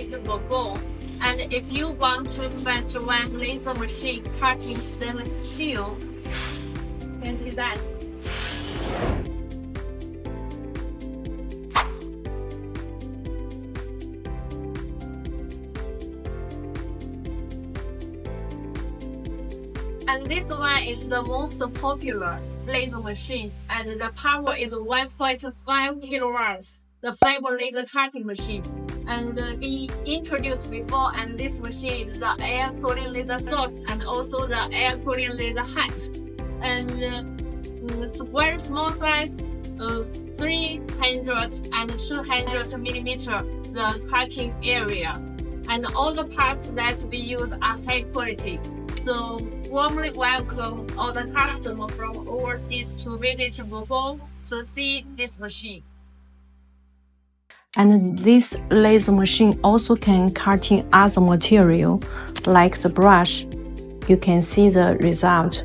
called BOGONG. And if you want to find one laser machine cutting stainless steel, you can see that. And this one is the most popular laser machine, and the power is 1.5 kilowatts, the fiber laser cutting machine. And we introduced before, and this machine is the air cooling laser source and also the air cooling laser height. And it's very small size, 300 and 200 millimeter, the cutting area. And all the parts that we use are high quality. So warmly welcome all the customers from overseas to visit BOGONG to see this machine. And this laser machine also can cutting other material like the brush. You can see the result.